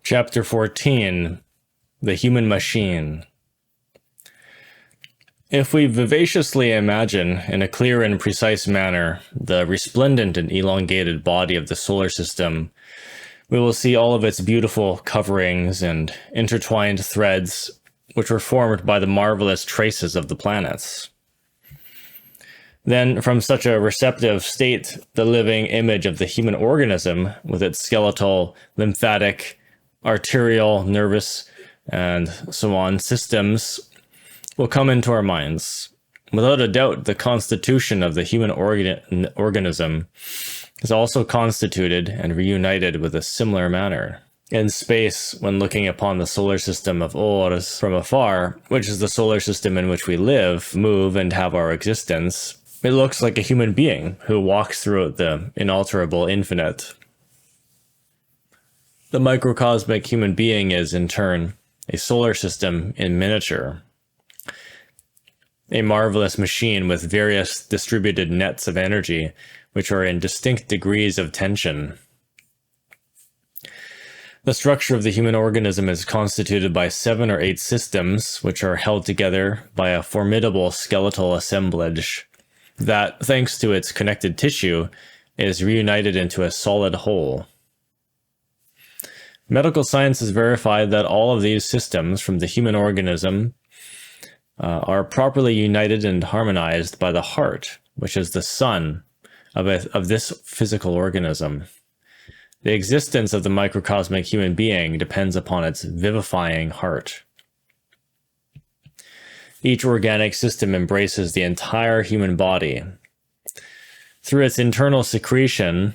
Chapter 14, The Human Machine. If we vivaciously imagine, in a clear and precise manner, the resplendent and elongated body of the solar system, we will see all of its beautiful coverings and intertwined threads, which were formed by the marvelous traces of the planets. Then, from such a receptive state, the living image of the human organism, with its skeletal, lymphatic, arterial, nervous, and so on systems, will come into our minds. Without a doubt, the constitution of the human organism is also constituted and reunited with a similar manner. In space, when looking upon the solar system of Ors from afar, which is the solar system in which we live, move, and have our existence, it looks like a human being who walks throughout the inalterable infinite. The microcosmic human being is, in turn, a solar system in miniature. A marvelous machine with various distributed nets of energy, which are in distinct degrees of tension. The structure of the human organism is constituted by 7 or 8 systems, which are held together by a formidable skeletal assemblage that, thanks to its connected tissue, is reunited into a solid whole. Medical science has verified that all of these systems from the human organism are properly united and harmonized by the heart, which is the sun of this physical organism. The existence of the microcosmic human being depends upon its vivifying heart. Each organic system embraces the entire human body. Through its internal secretion,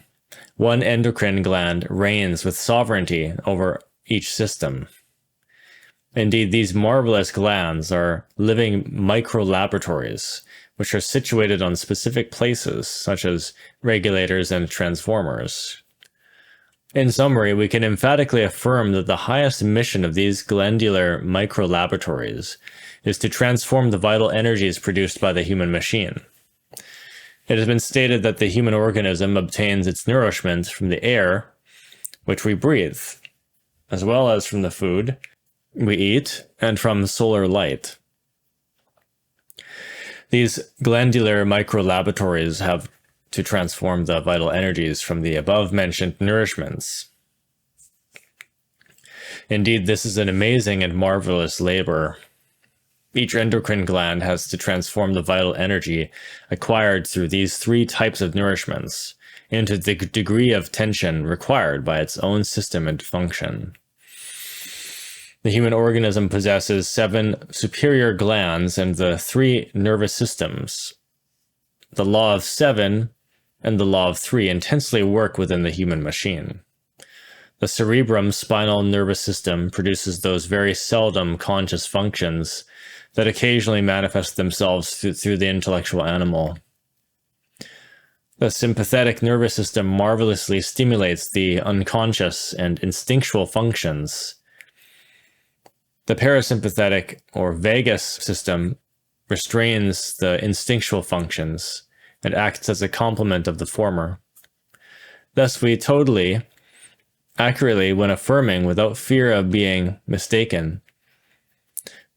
one endocrine gland reigns with sovereignty over each system. Indeed, these marvelous glands are living micro-laboratories, which are situated on specific places, such as regulators and transformers. In summary, we can emphatically affirm that the highest mission of these glandular micro-laboratories is to transform the vital energies produced by the human machine. It has been stated that the human organism obtains its nourishment from the air, which we breathe, as well as from the food we eat, and from solar light. These glandular micro-laboratories have to transform the vital energies from the above-mentioned nourishments. Indeed, this is an amazing and marvelous labor. Each endocrine gland has to transform the vital energy acquired through these 3 types of nourishments into the degree of tension required by its own system and function. The human organism possesses 7 superior glands and the 3 nervous systems. The law of 7 and the law of 3 intensely work within the human machine. The cerebrum spinal nervous system produces those very seldom conscious functions that occasionally manifest themselves through the intellectual animal. The sympathetic nervous system marvelously stimulates the unconscious and instinctual functions. The parasympathetic or vagus system restrains the instinctual functions and acts as a complement of the former. Thus, we totally, accurately, when affirming without fear of being mistaken,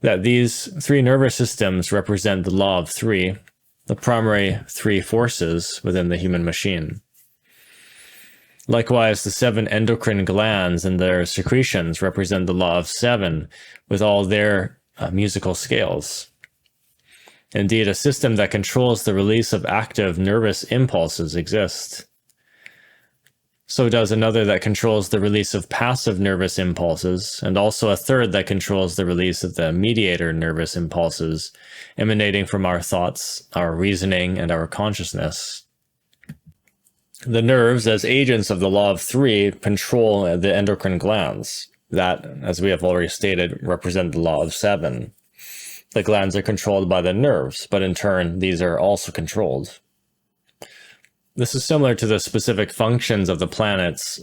that these 3 nervous systems represent the law of 3, the primary 3 forces within the human machine. Likewise, the 7 endocrine glands and their secretions represent the law of 7 with all their musical scales. Indeed, a system that controls the release of active nervous impulses exists. So does another that controls the release of passive nervous impulses, and also a third that controls the release of the mediator nervous impulses emanating from our thoughts, our reasoning, and our consciousness. The nerves, as agents of the law of 3, control the endocrine glands that, as we have already stated, represent the law of 7. The glands are controlled by the nerves, but in turn, these are also controlled. This is similar to the specific functions of the planets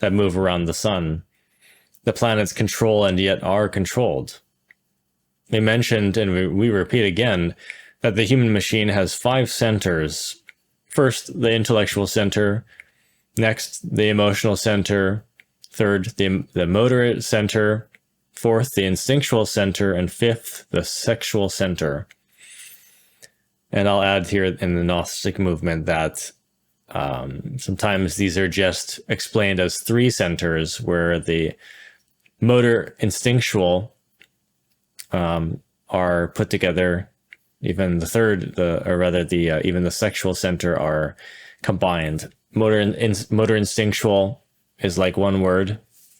that move around the sun. The planets control and yet are controlled. We mentioned, and we repeat again, that the human machine has 5 centers. First, the intellectual center, next, the emotional center, third, the motor center, fourth, the instinctual center, and fifth, the sexual center. And I'll add here in the Gnostic movement that sometimes these are just explained as three centers, where the motor instinctual are put together. Even the third, even the sexual center are combined. Motor instinctual is like one word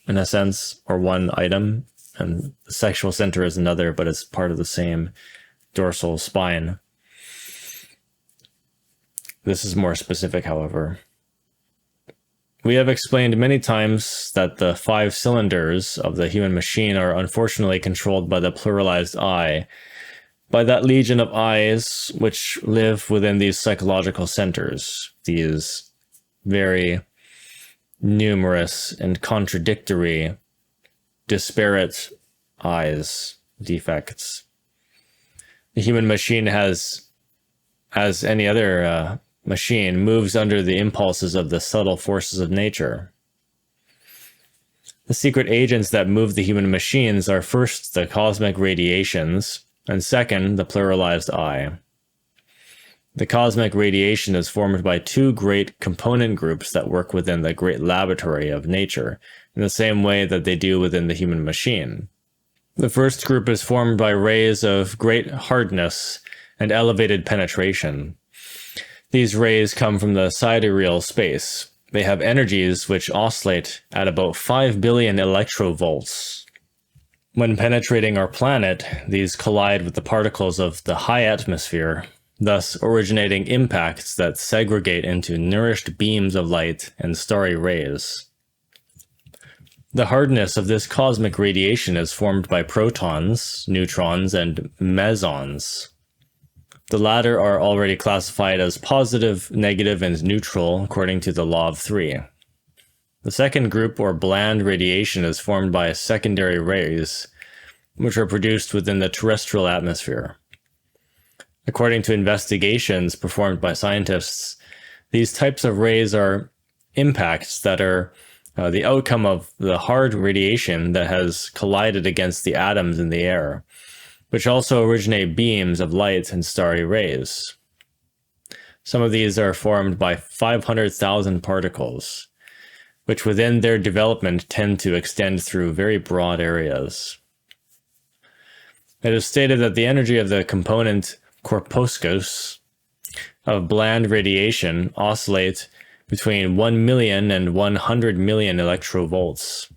in a sense, or one item, and the sexual center is another, but it's part of the same dorsal spine. This is more specific, however. We have explained many times that the 5 cylinders of the human machine are unfortunately controlled by the pluralized I, by that legion of eyes which live within these psychological centers, these very numerous and contradictory, disparate eyes, defects. The human machine has, as any other machine, moves under the impulses of the subtle forces of nature. The secret agents that move the human machines are first the cosmic radiations, and second, the pluralized I. The cosmic radiation is formed by 2 great component groups that work within the great laboratory of nature, in the same way that they do within the human machine. The first group is formed by rays of great hardness and elevated penetration. These rays come from the sidereal space. They have energies which oscillate at about 5 billion electrovolts. When penetrating our planet, these collide with the particles of the high atmosphere, thus originating impacts that segregate into nourished beams of light and starry rays. The hardness of this cosmic radiation is formed by protons, neutrons, and mesons. The latter are already classified as positive, negative, and neutral according to the law of 3. The second group, or bland radiation, is formed by secondary rays, which are produced within the terrestrial atmosphere. According to investigations performed by scientists, these types of rays are impacts that are the outcome of the hard radiation that has collided against the atoms in the air, which also originate beams of light and starry rays. Some of these are formed by 500,000 particles, which within their development tend to extend through very broad areas. It is stated that the energy of the component corpuscles of bland radiation oscillate between 1 million and 100 million electrovolts.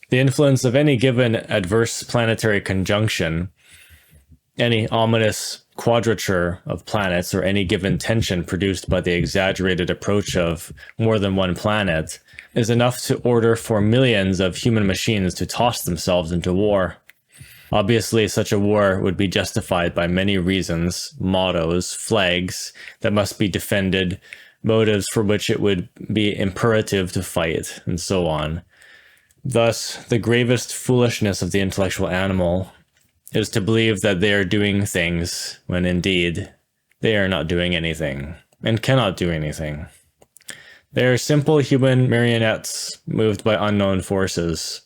The influence of any given adverse planetary conjunction, any ominous quadrature of planets, or any given tension produced by the exaggerated approach of more than one planet, is enough to order for millions of human machines to toss themselves into war. Obviously, such a war would be justified by many reasons, mottos, flags that must be defended, motives for which it would be imperative to fight, and so on. Thus, the gravest foolishness of the intellectual animal is to believe that they are doing things when indeed they are not doing anything, and cannot do anything. They are simple human marionettes moved by unknown forces.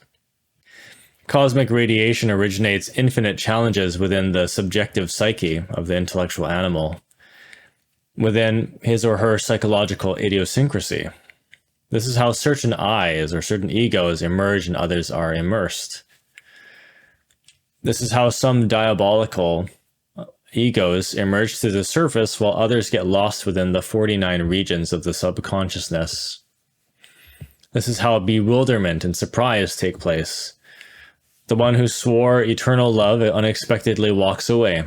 Cosmic radiation originates infinite challenges within the subjective psyche of the intellectual animal, within his or her psychological idiosyncrasy. This is how certain I's or certain egos emerge and others are immersed. This is how some diabolical egos emerge to the surface while others get lost within the 49 regions of the subconsciousness. This is how bewilderment and surprise take place. The one who swore eternal love unexpectedly walks away.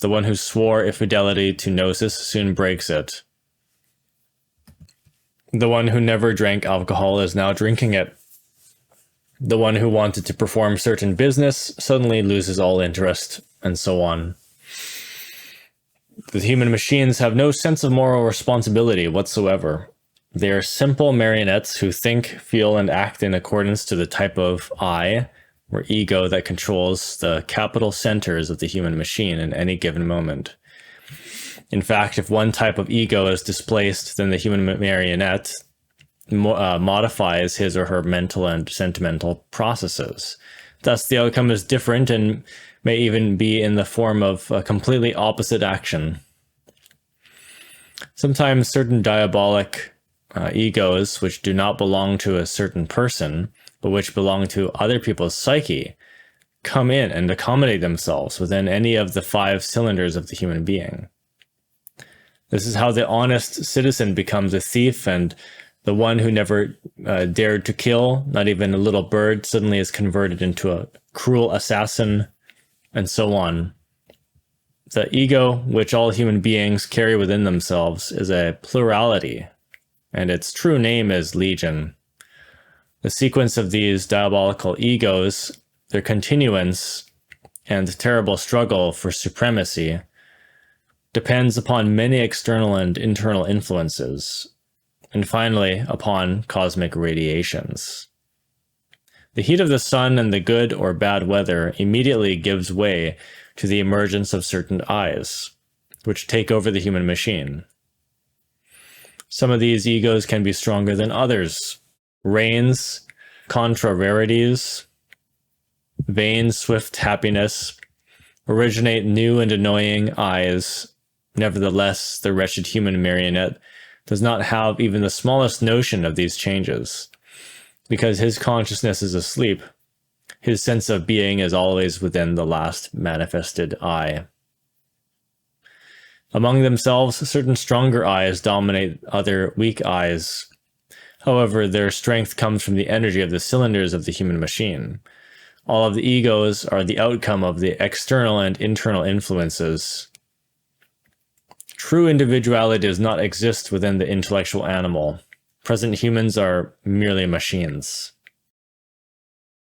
The one who swore infidelity to Gnosis soon breaks it. The one who never drank alcohol is now drinking it. The one who wanted to perform certain business suddenly loses all interest, and so on. The human machines have no sense of moral responsibility whatsoever. They are simple marionettes who think, feel, and act in accordance to the type of I, or ego, that controls the capital centers of the human machine in any given moment. In fact, if one type of ego is displaced, then the human marionette, modifies his or her mental and sentimental processes. Thus, the outcome is different and may even be in the form of a completely opposite action. Sometimes certain diabolic egos, which do not belong to a certain person, but which belong to other people's psyche, come in and accommodate themselves within any of the 5 cylinders of the human being. This is how the honest citizen becomes a thief, and the one who never dared to kill, not even a little bird, suddenly is converted into a cruel assassin, and so on. The ego, which all human beings carry within themselves, is a plurality, and its true name is Legion. The sequence of these diabolical egos, their continuance, and terrible struggle for supremacy depends upon many external and internal influences, and finally upon cosmic radiations. The heat of the sun and the good or bad weather immediately gives way to the emergence of certain eyes, which take over the human machine. Some of these egos can be stronger than others. Rains, contrarieties, vain, swift happiness originate new and annoying eyes. Nevertheless, the wretched human marionette does not have even the smallest notion of these changes. Because his consciousness is asleep, his sense of being is always within the last manifested eye. Among themselves, certain stronger eyes dominate other weak eyes. However, their strength comes from the energy of the cylinders of the human machine. All of the egos are the outcome of the external and internal influences. True individuality does not exist within the intellectual animal. Present humans are merely machines.